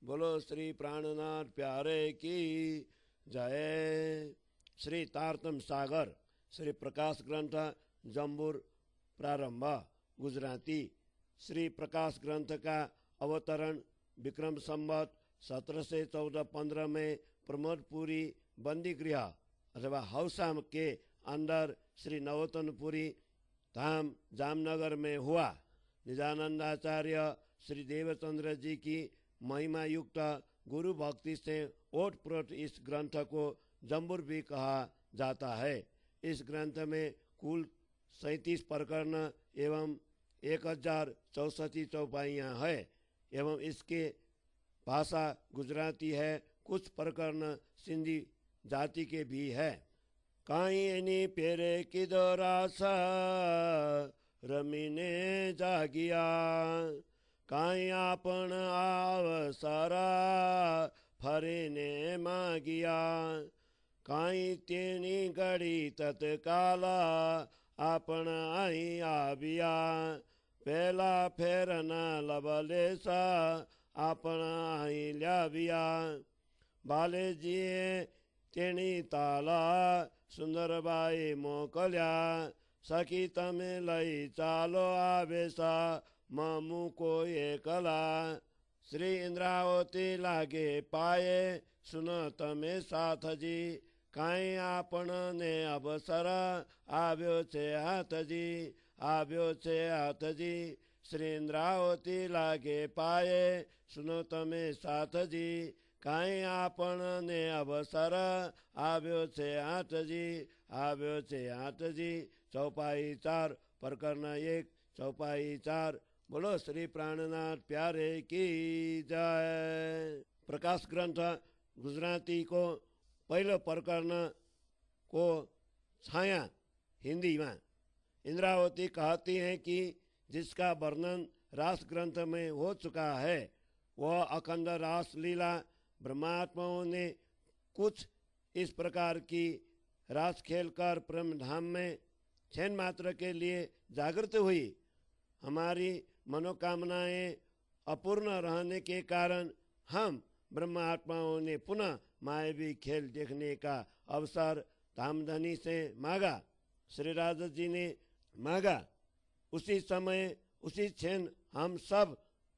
बोलो श्री प्राणनाथ प्यारे की जय। श्री तारतम सागर श्री प्रकाश ग्रंथ जम्बूर प्रारंभ गुजराती। श्री प्रकाश ग्रंथ का अवतरण विक्रम संवत 1714-15 में प्रमोदपुरी बंदी गृह अथवा हौसा के अंदर श्री नवोतनपुरी धाम जामनगर में हुआ। निजानंदाचार्य श्री देवचंद्र जी की महिमा युक्त गुरु भक्ति से ओतप्रोत इस ग्रंथ को जम्बूर भी कहा जाता है। इस ग्रंथ में कुल 37 प्रकरण एवं 1064 चौपाइयाँ है एवं इसके भाषा गुजराती है। कुछ प्रकरण सिंधी जाति के भी है। काई एनी पेरे किदोरासा रमीने जागिया काई आपण आवसरा फरीने मागिया काई तेनी घड़ी तत्काला आपण आई आबिया पहला फेरना लबलेसा आपण आई ल्याविया बाले जीए तेनी ताला सुंदरबाई मोकल्या सखी तमे लई चालो आवेसा ममु को एकला श्री इंद्रावती लागे पाए सुनो तमे साथ जी काई आपण ने अवसर आव्यो छे हाथ जी श्री इंद्रावती लागे पाए सुनो तमे साथ जी काई आपण ने अवसर आव्यो छे हाथ जी चौपाई 4 प्रकरण 1 चौपाई 4। बोलो श्री प्राणनाथ प्यारे की जय। प्रकाश ग्रंथ गुजराती को पहले प्रकरण को छाया हिंदी में इंद्रावती कहती हैं कि जिसका वर्णन रास ग्रंथ में हो चुका है वह अखंड रास लीला ब्रह्मात्माओं ने कुछ इस प्रकार की रास खेल कर प्रेम धाम में क्षण मात्र के लिए जागृत हुई। हमारी मनोकामनाएं अपूर्ण रहने के कारण हम ब्रह्मात्माओं ने पुनः मायावी खेल देखने का अवसर धामधनी से मांगा। श्री राजा जी ने मांगा। उसी समय उसी क्षण हम सब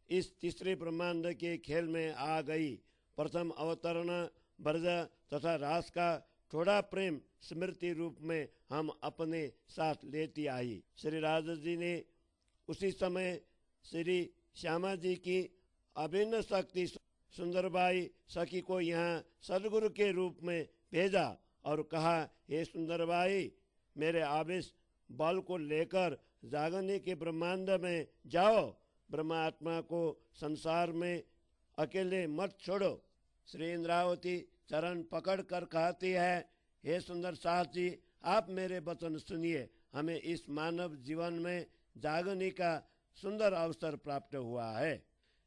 इस तीसरे ब्रह्मांड के खेल में आ गई। प्रथम अवतरण ब्रज तथा रास का थोड़ा प्रेम स्मृति रूप में हम अपने साथ लेती आई। श्री राजा जी ने उसी समय श्री श्यामा जी की अभिन्न शक्ति सुंदरबाई सखी को यहाँ सदगुरु के रूप में भेजा और कहा, हे सुंदरबाई मेरे आवेश बल को लेकर जागने के ब्रह्मांड में जाओ, ब्रह्मात्मा को संसार में अकेले मत छोड़ो। श्री इंद्रावती चरण पकड़ कर कहती है, हे सुंदर साथ जी आप मेरे वचन सुनिए, हमें इस मानव जीवन में जागने का सुंदर अवसर प्राप्त हुआ है।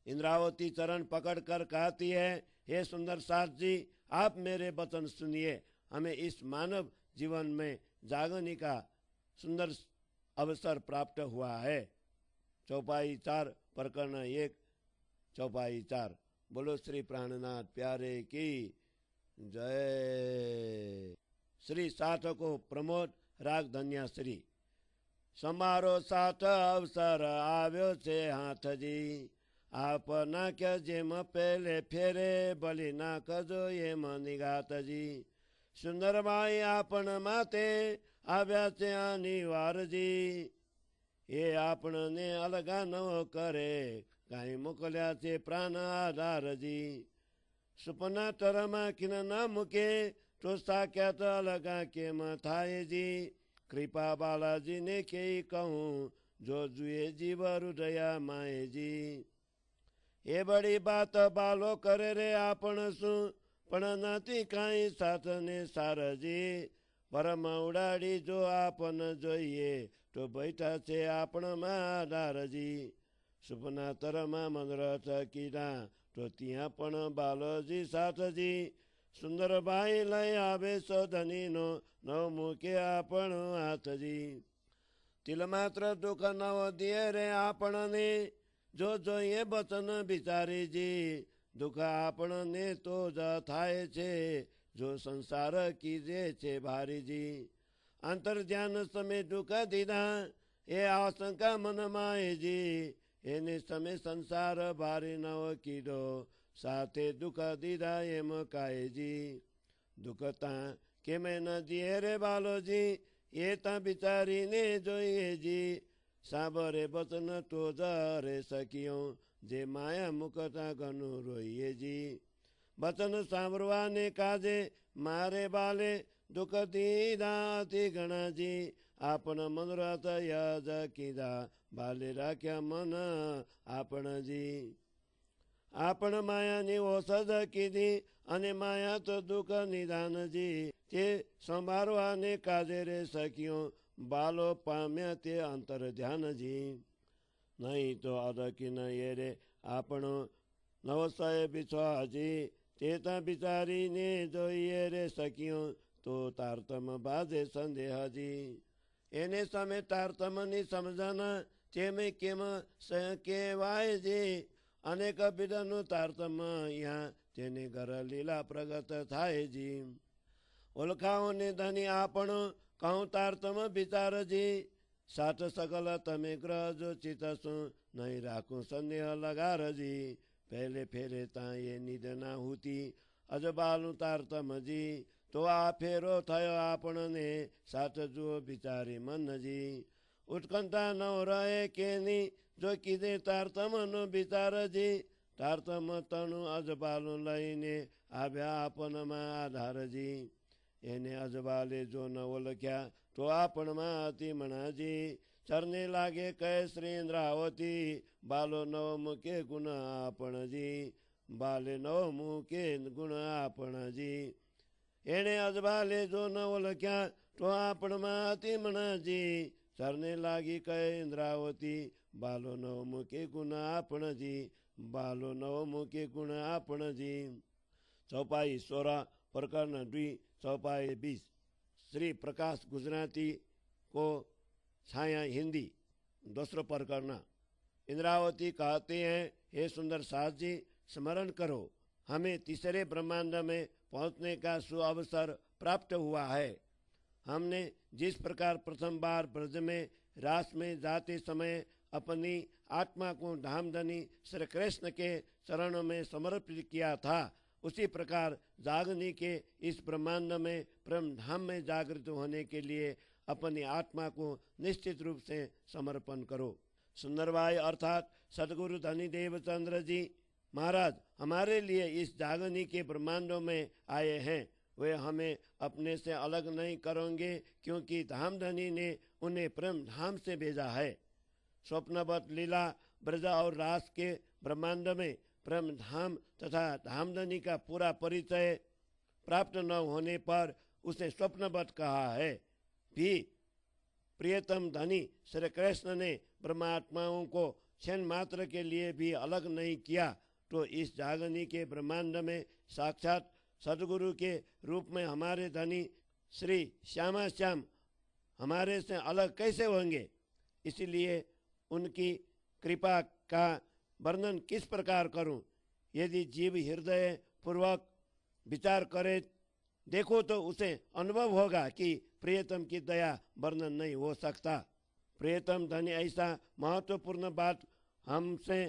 इंद्रावती चरण पकड़ कर कहती है, हे सुंदर साथ जी आप मेरे वचन सुनिए, हमें इस मानव जीवन में जागने का सुंदर अवसर प्राप्त हुआ है। चौपाई 4 प्रकरण 1 चौपाई 4। बोलो श्री प्राणनाथ प्यारे की जय। श्री साथ को प्रमोद राग धन्या श्री समारो साथ अवसर आव्यो छे हाथ जी आप ना क्या जेम पहले फेरे बलि ना कजो ये निगात जी सुंदरबाई आपण माते आव्या छे अनिवार जी ये आपण ने अलगा न करे काई मोकल्या छे प्राण आधार जी सुपना तरमा किन न मुके तो साख्यात अलगा के थाए जी कृपा बालाजी ने के कहूँ जो जुए जीव हृदया माए जी ये बड़ी बात बालो करे रे आपण सु पण नथी काई साथ ने सार जी परम उड़ाड़ी जो आपन जोईए तो बैठा छे आपण मा आधार जी सुपना तरमा मनरथ कीधा तो त्या पण बालोजी साथ जी सुंदरबाई लय आवे सधनी नो नव मुके आपण हाथ जी तिल मात्र दुख नव दिए रे आपण ने जो ये बचन बिचारी जी દુઃખ આપણને તો જ થાય છે, જો સંસાર કીજે છે ભારીજી. અંતર ધ્યાન સમે દુઃખ દીધા, એ આશંકા મનમાં જી, એને સમે સંસાર ભારી નવ કીધો, સાથે દુઃખ દીધા એમ કાયજી. દુઃખતા કેમે ન જીએ રે બાલોજી, એ તાં વિચારીને જોઈએ જી. સાંભરે બચન તો જ રે સખીઓ, જે માયા મુકતા ઘણું રોઈએ જી. બચન સાંભળવાને કાજે મારે બાલે, દુઃખ દીધા અતિ ઘણાજી. આપણ મનોરથ યજ કીધા, બાલે રાખ્યા મન આપણજી. આપણ માયાની ઔષધ કીધી, અને માયા તો દુઃખ નિદાનજી. તે સંભાળવાને કાજે રે સખીઓ, બાલો પામ્યા તે અંતર ધ્યાનજી. નહીં તો અદકી ન એ રે આપણો નવસય બિછવાજી. તે ત્યાં વિચારીને જોઈએ રે સખીઓ, તો તારતમ બાજે સંદેહજી. એને સામે તારતમની સમજણ, તેમ કેમ કહેવાયજી. અનેક વિધનું તારતમ અહીંયા, તેને ઘર લીલા પ્રગટ થાયજી. ઓળખાઓને ધની આપણો કહું તારતમ વિચારજી. સાત સકલ તમે ગ્રહજો ચિતશું, નહીં રાખું સંદેહ લગારજી. પહેલે ફેરે તાં એ નિધના હુતી, અજબાલું તારતમજી. તો આ ફેરો થયો આપણને, સાત જુઓ વિચારી મનજી. ઉત્કંઠા ન રહે કેની, જો કીધે તારતમનો વિચારજી. તારતમ તણું અજબાલું લઈને, આવ્યા આપણમાં આધારજી. એને અજબાલે જો ન ઓળખ્યા, તો આપણમાં અતિ મણાજી. ચરને લાગે કહે શ્રી ઇન્દ્રાવતી, બાલો નવ મુકે ગુણ આપણજી. બાલે નવ મુકે ગુણ આપણજી. એને અજબાલે જો ન ઓળખ્યા, તો આપણમાં અતિ મણાજી. ચરને લાગી કહે ઇન્દ્રાવતી, બાલો નવ મુકે ગુણ આપણજી. બાલો નવ મુકે ગુણ આપણજી. चौपाई 16 प्रकरण 2 चौपाई 20। श्री प्रकाश गुजराती को छाया हिंदी। दूसरा प्रकरण। इंद्रावती कहते हैं, हे सुंदर साथ जी, स्मरण करो, हमें तीसरे ब्रह्मांड में पहुंचने का सुअवसर प्राप्त हुआ है। हमने जिस प्रकार प्रथम बार ब्रज में रास में जाते समय अपनी आत्मा को धामधनी श्री कृष्ण के चरणों में समर्पित किया था, उसी प्रकार जागने के इस ब्रह्मांड में परम धाम में जागृत होने के लिए अपनी आत्मा को निश्चित रूप से समर्पण करो। सुंदरभाई अर्थात सदगुरु धनी देवचंद्र जी महाराज हमारे लिए इस जागनी के ब्रह्मांडों में आए हैं। वे हमें अपने से अलग नहीं करेंगे, क्योंकि धामधनी ने उन्हें परम धाम से भेजा है। स्वप्नवत लीला ब्रज और रास के ब्रह्मांड में परम धाम तथा धामधनी का पूरा परिचय प्राप्त न होने पर उसे स्वप्नवत कहा है। भी प्रियतम धनी श्री कृष्ण ने ब्रह्मात्माओं को क्षण मात्र के लिए भी अलग नहीं किया, तो इस जागनी के ब्रह्मांड में साक्षात सदगुरु के रूप में हमारे धनी श्री श्यामा श्याम हमारे से अलग कैसे होंगे। इसलिए उनकी कृपा का वर्णन किस प्रकार करूं। यदि जीव हृदय पूर्वक विचार करे देखो तो उसे अनुभव होगा कि प्रियतम की दया वर्णन नहीं हो सकता। प्रियतम धनी ऐसा महत्वपूर्ण बात हमसे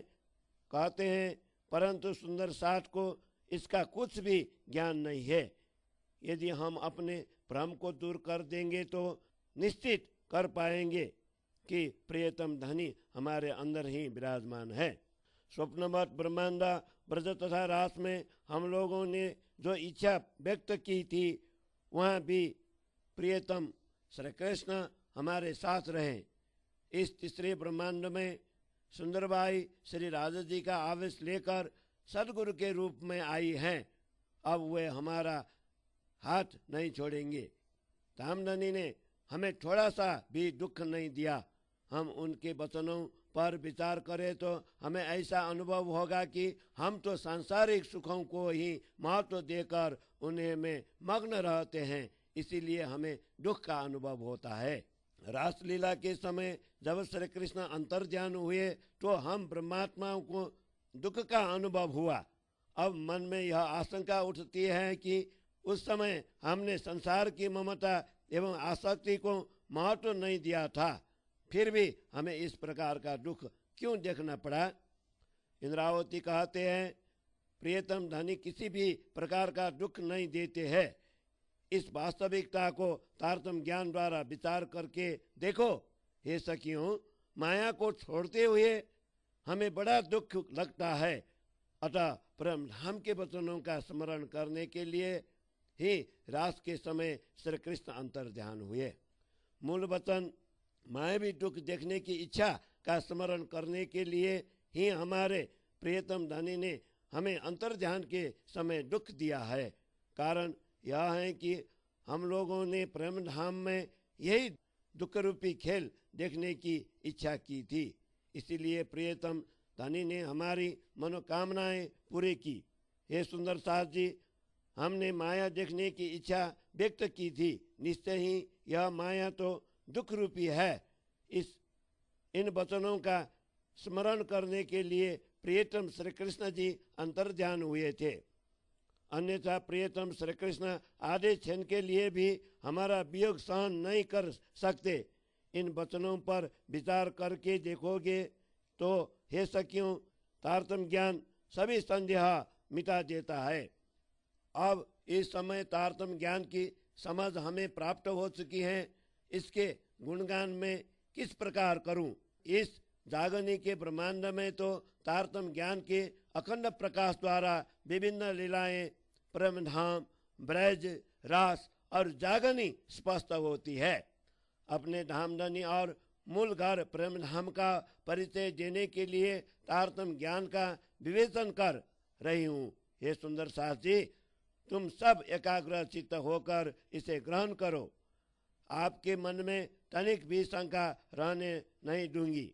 कहते हैं, परंतु सुंदर साथ को इसका कुछ भी ज्ञान नहीं है। यदि हम अपने भ्रम को दूर कर देंगे तो निश्चित कर पाएंगे कि प्रियतम धनी हमारे अंदर ही विराजमान है। स्वप्नवत ब्रह्मांड ब्रज तथा रास में हम लोगों ने जो इच्छा व्यक्त की थी, वहाँ भी प्रियतम श्री कृष्ण हमारे साथ रहे। इस तीसरे ब्रह्मांड में सुंदरबाई श्री राजा जी का आवेश लेकर सदगुरु के रूप में आई हैं। अब वे हमारा हाथ नहीं छोड़ेंगे। धामधनी ने हमें थोड़ा सा भी दुख नहीं दिया। हम उनके वचनों पर विचार करें तो हमें ऐसा अनुभव होगा कि हम तो सांसारिक सुखों को ही महत्व देकर उन्हें में मग्न रहते हैं, इसीलिए हमें दुख का अनुभव होता है। रासलीला के समय जब श्री कृष्ण अंतर्ध्यान हुए तो हम ब्रह्मात्माओं को दुख का अनुभव हुआ। अब मन में यह आशंका उठती है कि उस समय हमने संसार की ममता एवं आसक्ति को महत्व नहीं दिया था, फिर भी हमें इस प्रकार का दुख क्यों देखना पड़ा। इंद्रावती कहते हैं, प्रियतम धनी किसी भी प्रकार का दुख नहीं देते हैं। इस वास्तविकता को तारतम्य ज्ञान द्वारा विचार करके देखो। हे सखियों, माया को छोड़ते हुए हमें बड़ा दुख लगता है। अतः परम धाम के वचनों का स्मरण करने के लिए ही रास के समय श्री कृष्ण अंतर ध्यान हुए। मूल वचन मायावी दुख देखने की इच्छा का स्मरण करने के लिए ही हमारे प्रियतम धनी ने हमें अंतर ध्यान के समय दुख दिया है। कारण यह है कि हम लोगों ने प्रेम धाम में यही दुख रूपी खेल देखने की इच्छा की थी। इसीलिए प्रियतम धनी ने हमारी मनोकामनाएं पूरी की। हे सुंदर सास जी, हमने माया देखने की इच्छा व्यक्त की थी। निश्चय ही यह माया तो दुख रूपी है। इन वचनों का स्मरण करने के लिए प्रियतम श्री कृष्ण जी अंतर ध्यान हुए थे। अन्यथा प्रियतम श्री कृष्ण आधे क्षण के लिए भी हमारा वियोग सहन नहीं कर सकते। इन वचनों पर विचार करके देखोगे तो हे सखियों, तारतम्य ज्ञान सभी संदेह मिटा देता है। अब इस समय तारतम्य ज्ञान की समझ हमें प्राप्त हो चुकी है। इसके गुणगान में किस प्रकार करूं। इस जागनी के ब्रह्मांड में तो तारतम्य ज्ञान के अखंड प्रकाश द्वारा विभिन्न लीलाएं प्रेम धाम, ब्रज, रास और जागनी स्पष्ट होती है। अपने धामधनी और मूल घर प्रेम धाम का परिचय देने के लिए तारतम्य ज्ञान का विवेचन कर रही हूँ। हे सुंदर सास जी, तुम सब एकाग्र चित्त होकर इसे ग्रहण करो। आपके मन में तनिक भी शंका रहने नहीं दूंगी।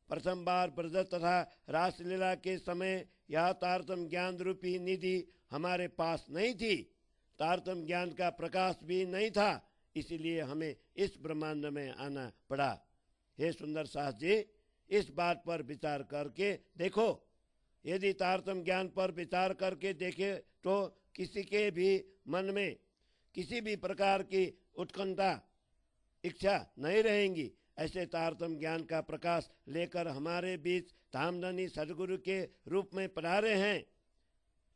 प्रथम बार ब्रज तथा रासलीला के समय यह तारतम्य ज्ञान रूपी निधि हमारे पास नहीं थी। तारतम्य ज्ञान का प्रकाश भी नहीं था, इसलिए हमें इस ब्रह्मांड में आना पड़ा। हे सुंदर सास जी, इस बात पर विचार करके देखो। यदि तारतम्य ज्ञान पर विचार करके देखे तो किसी के भी मन में किसी भी प्रकार की उत्कंठा, इच्छा नहीं रहेंगी। ऐसे तारतम्य ज्ञान का प्रकाश लेकर हमारे बीच धामधनी सदगुरु के रूप में पधारे हैं।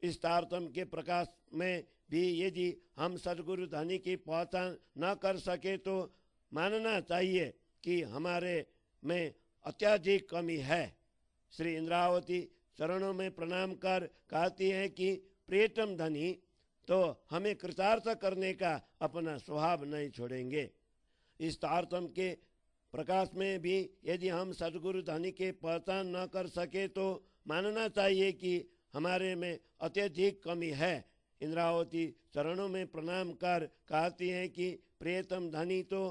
इस तारतम्य के प्रकाश में भी यदि हम सदगुरु धनी की पहचान न कर सके तो मानना चाहिए कि हमारे में अत्यधिक कमी है। श्री इंद्रावती चरणों में प्रणाम कर कहती हैं कि प्रियतम धनी तो हमें कृतार्थ करने का अपना स्वभाव नहीं छोड़ेंगे। इस तारतम्य के प्रकाश में भी यदि हम सदगुरु धनी के पहचान न कर सके तो मानना चाहिए कि हमारे में अत्यधिक कमी है। इंद्रावती चरणों में प्रणाम कर कहती हैं कि प्रियतम धनी तो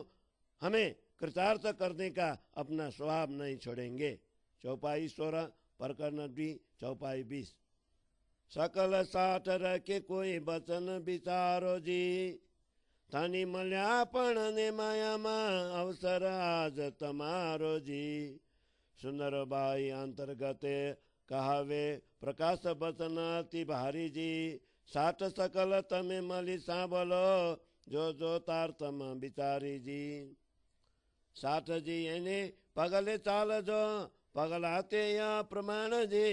हमें कृतार्थ करने का अपना स्वभाव नहीं छोड़ेंगे। चौपाई 16 प्रकरण 2 चौपाई 20। सकल साथ रखे कोई वचन विचारो जी, धनी मल्यापण ने माया मां अवसर आज तमारो जी। सुंदर बाई अंतर्गत कहावे प्रकाश वचन अति भारी जी, साठ सकल तमे मली सांभलो जो तारतम विचारी जी। साठ जी એને પગલે ચાલજો પગલાતે યા પ્રમાણ જે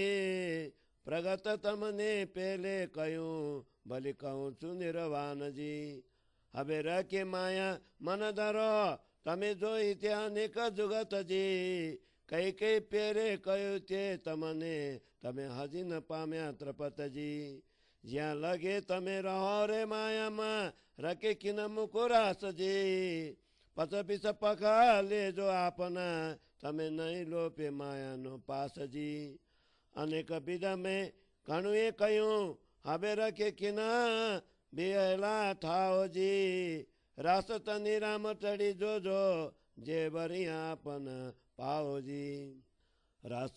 પ્રગત તમને પેલે કહ્યું ભલે કહું છું નિર્વાણ जी। હવે રકે માયા મન ધરો તમે જોઈ ત્યાં અનેક જુગત जी, કઈ કઈ પેરે કહ્યું તે તમને તમે હજી ન પામ્યા ત્રપત जी। જ્યાં લગે તમે રહો રે માયામાં રકે કિન મુકુરાસ जी। पच पिछ पखा ले जो आपना तमे नहीं लोपे माया नो पास जी। अनेक विध में घणुए कयूं हबे रखे किना बेला थाओ जी। रास तनी राम चढ़ी जो जे बरिया अपन पाओ जी। रास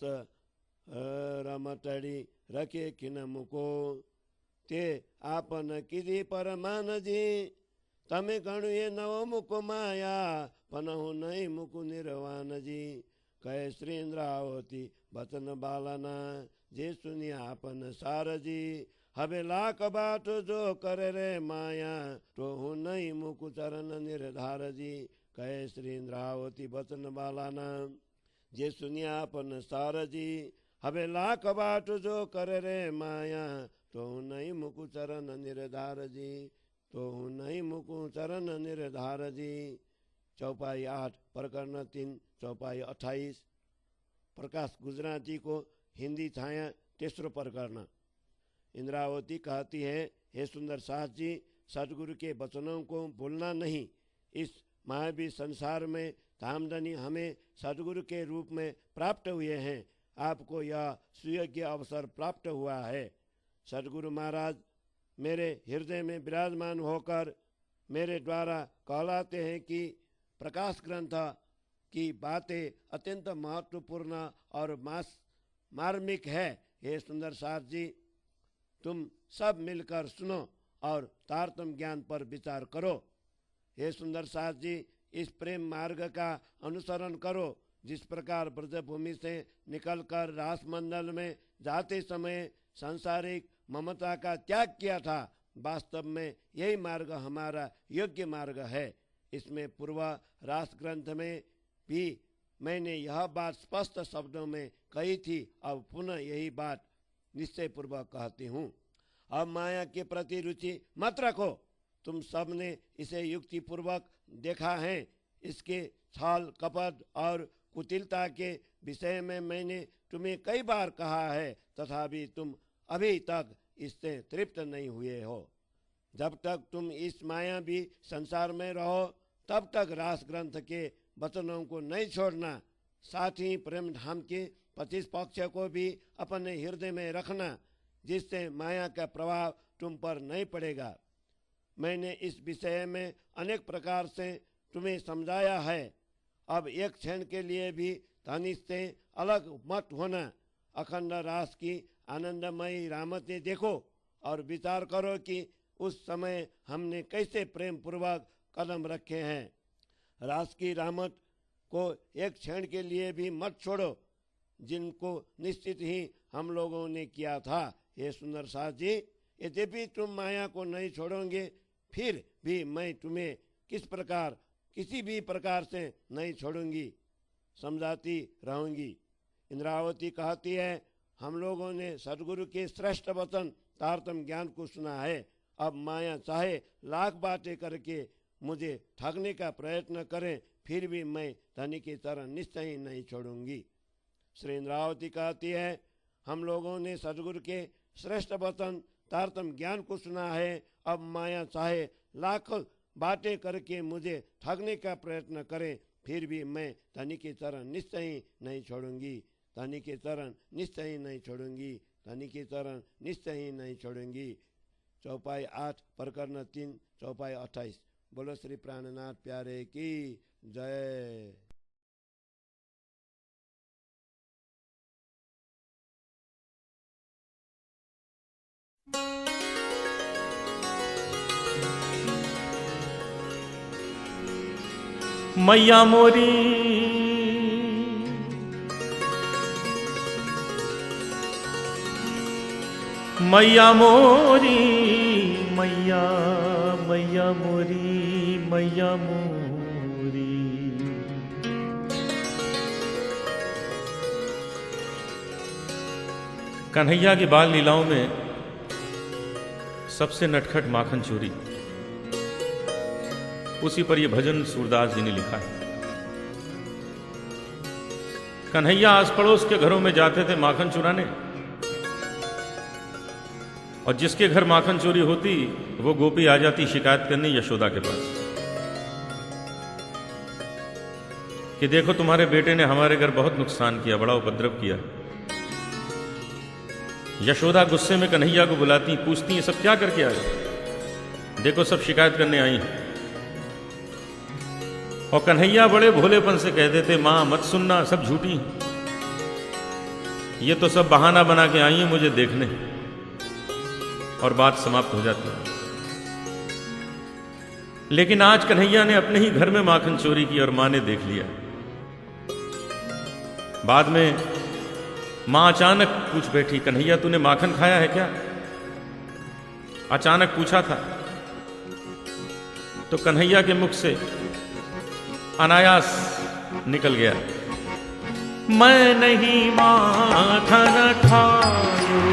राम चढ़ी रखे किन मुको ते आपन किदी परमान जी। तमे घणु ये नव मुकु माया पनहु नहीं मुकु निर्वाण जी। कहे श्री इंद्रावती बचन बालना जे सुनिया अपन सारजी। हबे लाख बाट जो करे रे माया, तो हूँ नहीं मुकु चरण निर्धार जी। कहे श्री इंद्रावती बचन बालाना, जे सुनिया अपन सारजी। हबे लाख बाट जो करे रे माया, तो हूँ नहीं मुकु चरण निर्धार जी। तो हूँ नहीं मुकु चरण निर्धार जी। चौपाई 8 प्रकरण 3 चौपाई 28। प्रकाश गुजराती को हिंदी छाया तेसरो प्रकरण। इंद्रावती कहती है, हे सुंदर सास जी, सदगुरु के वचनों को भूलना नहीं। इस मायावी संसार में धामधनी हमें सदगुरु के रूप में प्राप्त हुए हैं। आपको यह सुयोग्य अवसर प्राप्त हुआ है। सदगुरु महाराज मेरे हृदय में विराजमान होकर मेरे द्वारा कहलाते हैं कि प्रकाश ग्रंथ की बातें अत्यंत महत्वपूर्ण और मार्मिक है। हे सुंदर सास जी, तुम सब मिलकर सुनो और तारतम्य ज्ञान पर विचार करो। हे सुंदर सास जी, इस प्रेम मार्ग का अनुसरण करो। जिस प्रकार ब्रजभूमि से निकलकर रासमंडल में जाते समय सांसारिक ममता का त्याग किया था, वास्तव में यही मार्ग हमारा योग्य मार्ग है। इसमें पूर्व रास ग्रंथ में भी मैंने यह बात स्पष्ट शब्दों में कही थी। अब पुनः यही बात निश्चय पूर्वक कहती हूँ। अब माया के प्रति रुचि मत रखो। तुम सब ने इसे युक्ति पूर्वक देखा है। इसके छल कपट और कुटिलता के विषय में मैंने तुम्हें कई बार कहा है, तथापि तुम अभी तक इससे तृप्त नहीं हुए हो। जब तक तुम इस मायावी संसार में रहो, तब तक रास ग्रंथ के वचनों को नहीं छोड़ना। साथ ही प्रेम धाम के 25 पक्ष को भी अपने हृदय में रखना, जिससे माया का प्रभाव तुम पर नहीं पड़ेगा। मैंने इस विषय में अनेक प्रकार से तुम्हें समझाया है। अब एक क्षण के लिए भी तनिष्ठ से अलग मत होना। अखंड रास की आनंदमयी रामतें देखो और विचार करो कि उस समय हमने कैसे प्रेम पूर्वक कदम रखे हैं। रास की रामत को एक क्षण के लिए भी मत छोड़ो, जिनको निश्चित ही हम लोगों ने किया था। ये सुंदर सास जी, यद्यपि तुम माया को नहीं छोड़ोगे, फिर भी मैं तुम्हें किसी भी प्रकार से नहीं छोड़ूंगी, समझाती रहूंगी। इंद्रावती कहती है, हम लोगों ने सदगुरु के श्रेष्ठ वचन तारतम्य ज्ञान को सुना है। अब माया चाहे लाख बातें करके मुझे ठगने का प्रयत्न करें, फिर भी मैं धनी की तरह निश्चय ही नहीं छोड़ूंगी। श्री इंद्रावती कहती है, हम लोगों ने सदगुरु के श्रेष्ठ वचन तारतम्य ज्ञान को सुना है। अब माया चाहे लाख बातें करके मुझे ठगने का प्रयत्न करें, फिर भी मैं धनी की तरह निश्चय ही नहीं छोड़ूंगी। धनी की तरह निश्चय ही नहीं छोड़ूंगी। धनी की तरह निश्चय ही नहीं छोड़ूंगी। चौपाई 8 प्रकरण 3 चौपाई 28। बोलो श्री प्राणनाथ प्यारे की जय। मैया मोरी मैया मोरी मैया मैया मोरी मैया मोरी। कन्हैया की बाल लीलाओं में सबसे नटखट माखन चोरी, उसी पर यह भजन सूरदास जी ने लिखा है। कन्हैया आस पड़ोस के घरों में जाते थे माखन चुराने, और जिसके घर माखन चोरी होती वो गोपी आ जाती शिकायत करने यशोदा के पास कि देखो तुम्हारे बेटे ने हमारे घर बहुत नुकसान किया, बड़ा उपद्रव किया। यशोदा गुस्से में कन्हैया को बुलाती, पूछती ये सब क्या करके आए? देखो सब शिकायत करने आई हैं। और कन्हैया बड़े भोलेपन से कह देते, मां मत सुनना, सब झूठी, ये तो सब बहाना बना के आई है मुझे देखने, और बात समाप्त हो जाती है। लेकिन आज कन्हैया ने अपने ही घर में माखन चोरी की और मां ने देख लिया। बाद में मां अचानक पूछ बैठी, कन्हैया तूने माखन खाया है क्या? अचानक पूछा था तो कन्हैया के मुख से अनायास निकल गया, मैं नहीं माखन खायो।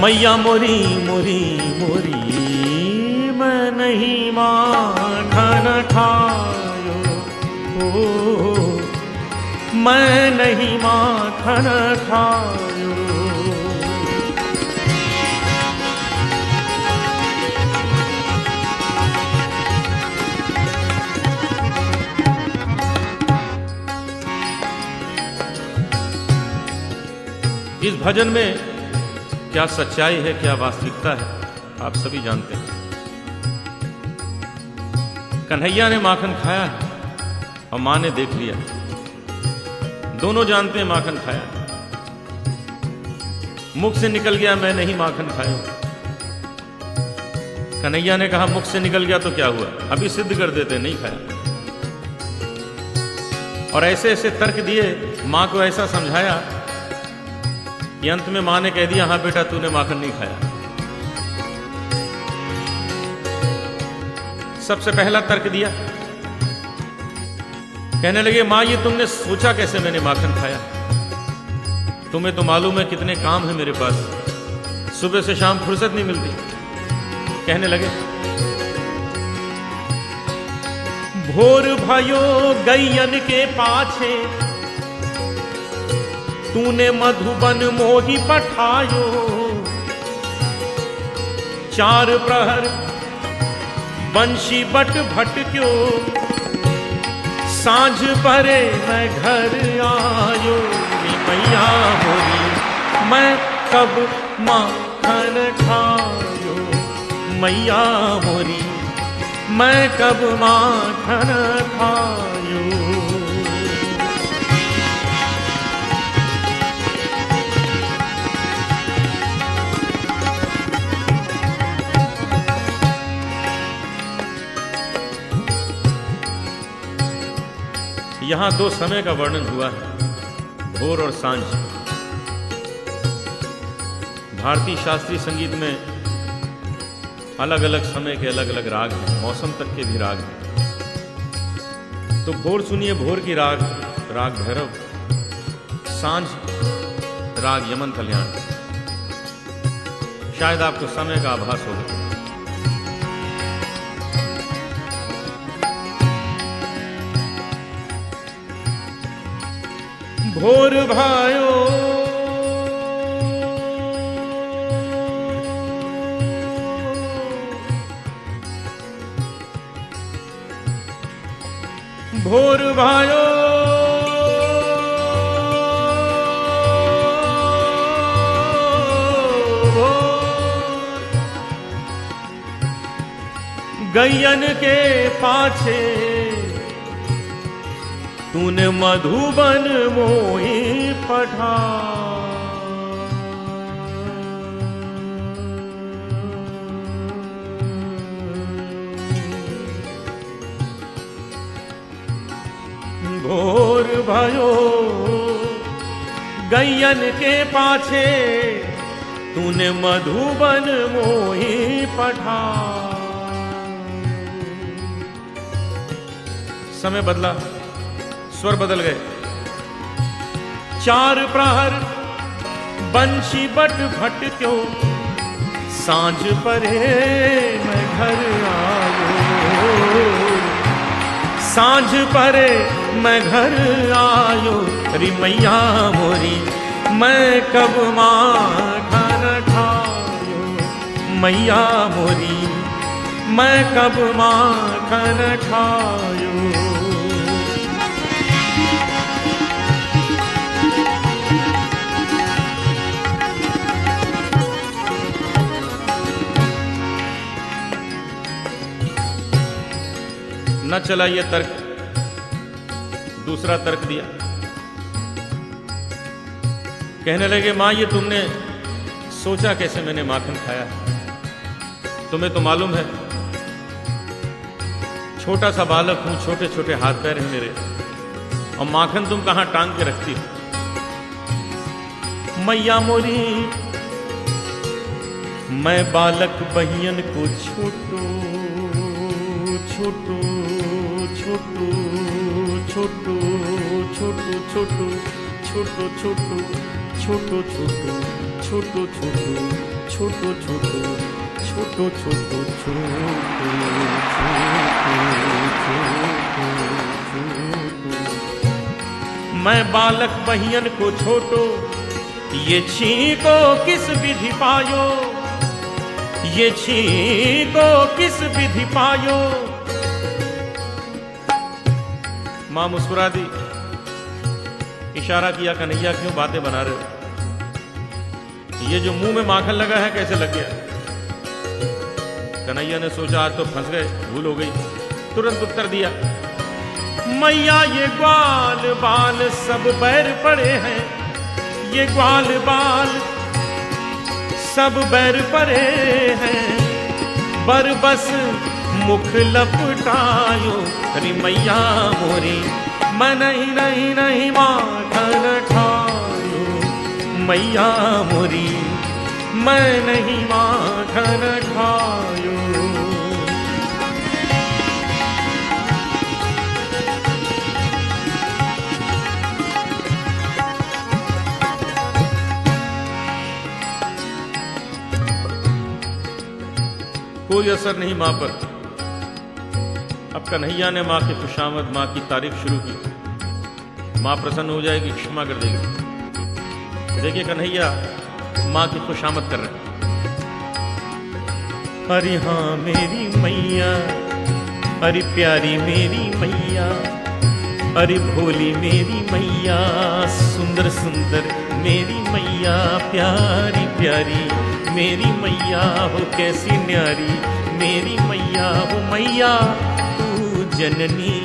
मैया मोरी मोरी मोरी, मैं नहीं माखन खायो, ओ मैं नहीं माखन खायो। इस भजन में क्या सच्चाई है, क्या वास्तविकता है, आप सभी जानते हैं। कन्हैया ने माखन खाया है और मां ने देख लिया, दोनों जानते हैं माखन खाया है। मुख से निकल गया मैं नहीं माखन खाया। कन्हैया ने कहा मुख से निकल गया तो क्या हुआ, अभी सिद्ध कर देते, नहीं खाया। और ऐसे ऐसे तर्क दिए, मां को ऐसा समझाया कि अंत में मां ने कह दिया, हाँ बेटा तूने माखन नहीं खाया। सबसे पहला तर्क दिया, कहने लगे मां ये तुमने सोचा कैसे मैंने माखन खाया? तुम्हें तो मालूम है कितने काम है मेरे पास, सुबह से शाम फुर्सत नहीं मिलती। कहने लगे भोर भयो गैयन के पाछे, तूने मधुबन मोही पठायो। चार प्रहर बंशी बट भटक्यो, सांझ परे मैं घर आयो। मैया मोरी मैं कब माखन खायो, मैया मोरी मैं कब माखन खायो। यहां दो समय का वर्णन हुआ है, भोर और सांझ। भारतीय शास्त्रीय संगीत में अलग अलग समय के अलग अलग राग हैं, मौसम तक के भी राग हैं। तो भोर सुनिए भोर की राग, राग भैरव। सांझ राग यमन कल्याण। शायद आपको समय का आभास होगा। भोर भायो भोर भायो गैयन के पाछे, तूने मधुबन मोही पठा। भोर भयो गैयन के पाछे, तूने मधुबन मोही पठा। समय बदला, स्वर बदल गए। चार प्रहर बंशी बट भटक्यो, सांझ परे मैं घर आयो। सांझ परे मैं घर आयो। री मैया मोरी मैं कब माखन खायो। मैया मोरी मैं कब माखन खायो। न चला ये तर्क, दूसरा तर्क दिया। कहने लगे मां ये तुमने सोचा कैसे मैंने माखन खाया? तुम्हें तो मालूम है छोटा सा बालक हूं, छोटे छोटे हाथ पैर हैं मेरे, और माखन तुम कहां टांग के रखती हो? मैया मोरी मैं बालक बहियन को छोटू छोटू छोटू छोटू छोटू छोटू छोटू छोटू छोटू छोटू छोटू छोटू छोटू छोटू छोटू मैं बालक बहियन को छोटो, ये छीको किस विधि पायो, ये छीको किस विधि पायो। मां मुस्कुरा दी, इशारा किया कन्हैया क्यों बातें बना रहे हो? ये जो मुंह में माखन लगा है कैसे लग गया? कन्हैया ने सोचा आज तो फंस गए, भूल हो गई। तुरंत उत्तर दिया, मैया ये ग्वाल बाल सब बैर पड़े हैं, ये ग्वाल बाल सब बैर पड़े हैं, बरबस मुख लपटायो। अरे मैया मोरी मैं नहीं माखन खायो, मैया मोरी मैं नहीं माखन खायो। कोई असर नहीं मां पर। अब कन्हैया ने मां की खुशामद, मां की तारीफ शुरू की। मां प्रसन्न हो जाएगी, क्षमा कर देगी। देखिए कन्हैया मां की खुशामद कर रहे हैं। अरे हाँ मेरी मैया, अरे प्यारी मेरी मैया, अरे भोली मेरी मैया, सुंदर सुंदर मेरी मैया, प्यारी प्यारी मेरी मैया हो कैसी न्यारी मेरी मैया हो। मैया तू जननी,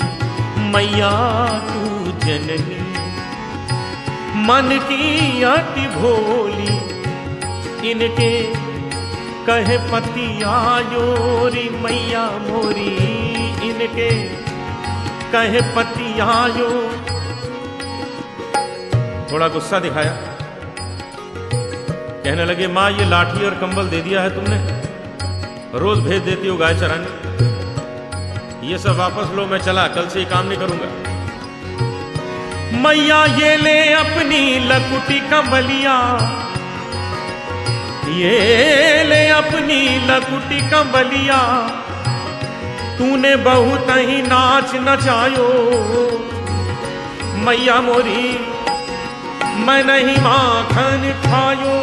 मैया तू जननी, मन की अति भोली, इनके कहे पति आयो रे मैया मोरी, इनके कहे पति आयो। थोड़ा गुस्सा दिखाया। कहने लगे मां ये लाठी और कंबल दे दिया है तुमने, रोज भेज देती हो गाय चराने, ये सब वापस लो, मैं चला, कल से ये काम नहीं करूंगा। मैया ये ले अपनी लकुटी कंबलिया, ये ले अपनी लकुटी कंबलिया, तूने बहुत ही नाच नचायो। मैया मोरी मैं नहीं माखन खायो।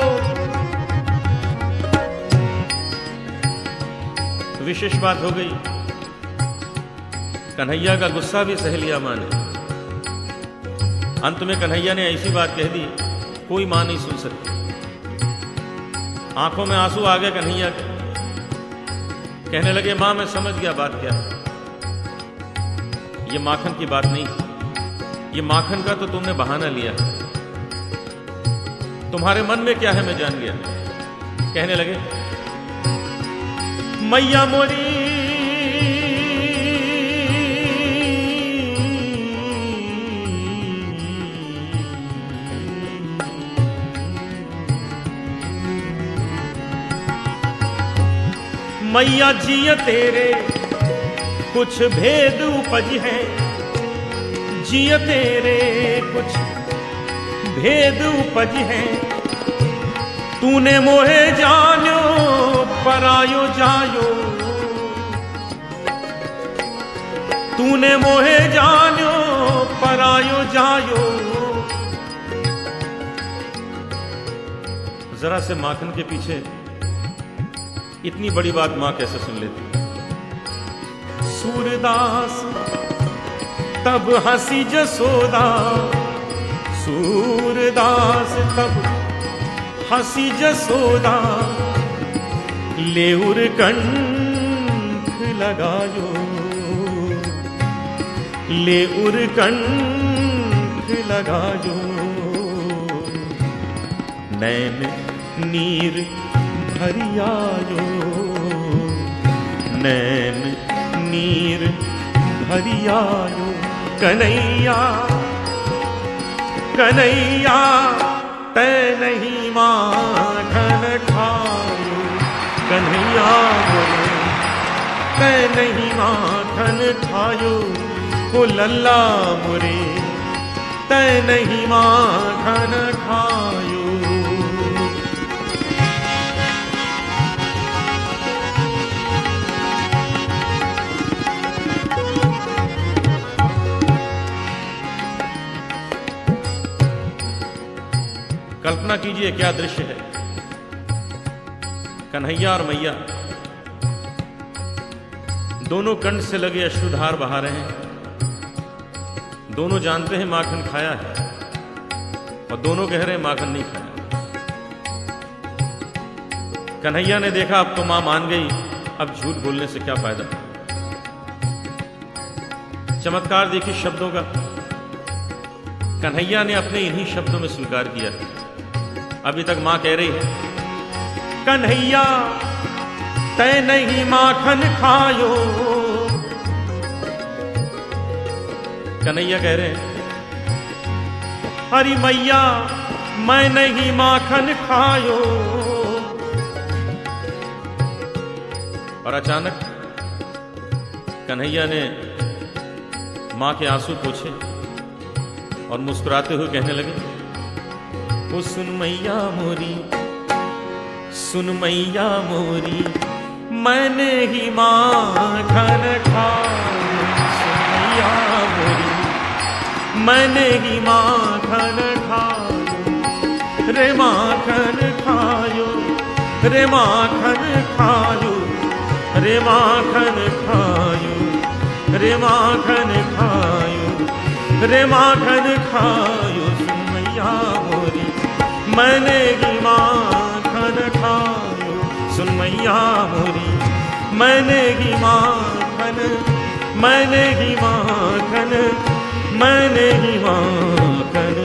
विशेष बात हो गई, कन्हैया का गुस्सा भी सह लिया मां ने। अंत में कन्हैया ने ऐसी बात कह दी कोई मां नहीं सुन सकती। आंखों में आंसू आ गए कन्हैया के। कहने लगे मां मैं समझ गया बात क्या है, ये माखन की बात नहीं, ये माखन का तो तुमने बहाना लिया है, तुम्हारे मन में क्या है मैं जान गया। कहने लगे मैया मोरी मैया जिया तेरे कुछ भेद उपज है, जिया तेरे कुछ भेद उपज है, तूने मोहे जानो परायो जायो, तूने मोहे जानो परायो जायो। जरा से माखन के पीछे इतनी बड़ी बात मां कैसे सुन लेती। सूरदास तब हंसी जसोदा, सूरदास तब हंसी जसोदा, लेउर कंठ लगायो, ले उरकंठ लगायो, नैन नीर भरियायो, नैन नीर भरियायो। कन्हैया कन्हैया तै नहीं माखन खायो, कन्हैया बोले तै नहीं माखन खायो, ओ लल्ला मोरे तै नहीं माखन खायो। कल्पना कीजिए क्या दृश्य है। कन्हैया और मैया दोनों कंठ से लगे अश्रुधार बहा रहे हैं। दोनों जानते हैं माखन खाया है और दोनों कह रहे हैं माखन नहीं खाया। कन्हैया ने देखा अब तो मां मान गई, अब झूठ बोलने से क्या फायदा। चमत्कार देखिए शब्दों का। कन्हैया ने अपने इन्हीं शब्दों में स्वीकार किया। अभी तक मां कह रही है कन्हैया तै नहीं माखन खायो, कन्हैया कह रहे हैं हरी मैया मैं नहीं माखन खायो। और अचानक कन्हैया ने मां के आंसू पोंछे और मुस्कुराते हुए कहने लगे ओ सुन मैया मोरी, सुन मैया मोरी मैंने ही माखन खायो, सुन मैया मोरी मैंने ही माखन खायो, रे माखन खायो, रे माखन खायो, रे माखन खायो, रे माखन खायो, रे माखन खायो। सुन मैया मोरी मैंने ही माखन खायो, सुन मैया मोरी मैंने ही माखन, मैंने ही माखन, मैंने ही माखन